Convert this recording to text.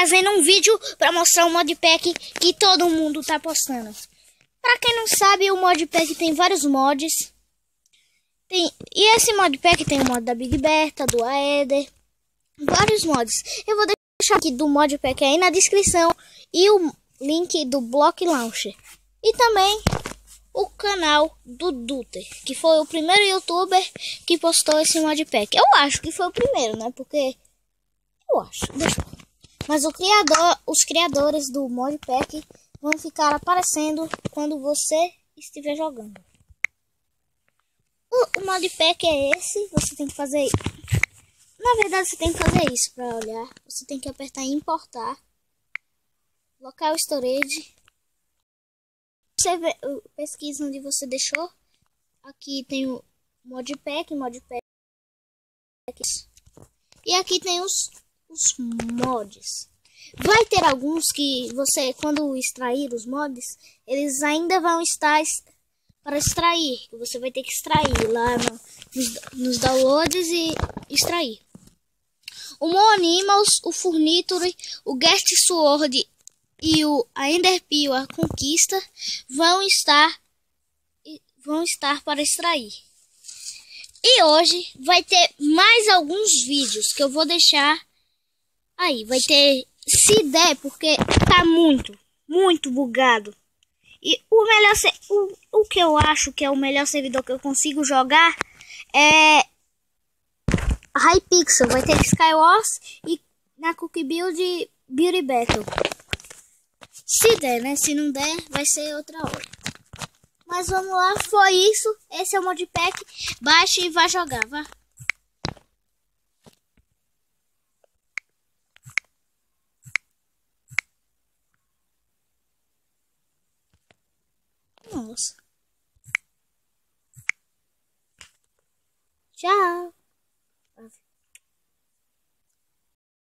trazendo um vídeo para mostrar o modpack que todo mundo tá postando. Para quem não sabe, o modpack tem vários mods. E esse modpack tem o mod da Big Berta, do Aether, vários mods. Eu vou deixar aqui do modpack aí na descrição e o link do Block Launcher. E também o canal do Duter, que foi o primeiro youtuber que postou esse modpack. Eu acho que foi o primeiro, né? Porque eu acho. Mas os criadores do modpack vão ficar aparecendo quando você estiver jogando. O modpack é esse. Você tem que fazer. Na verdade, você tem que fazer isso para olhar. Você tem que apertar em importar. Local storage. Você pesquisa onde você deixou. Aqui tem o modpack. E aqui tem os mods. Vai ter alguns que você, quando extrair os mods, eles ainda vão estar para extrair. Você vai ter que extrair lá nos downloads e extrair. O Mo Animals, o Furniture, o Guest Sword e a Enderpeel, a Conquista, vão estar para extrair. E hoje vai ter mais alguns vídeos que eu vou deixar aí. Vai ter, se der, porque tá muito bugado. E o que eu acho que é o melhor servidor que eu consigo jogar é Hypixel. Vai ter Skywars e na Cookie Build Beauty Battle. Se der, né? Se não der, vai ser outra hora. Mas vamos lá, foi isso. Esse é o modpack. Baixe e vai jogar, vá. Nossa. Tchau.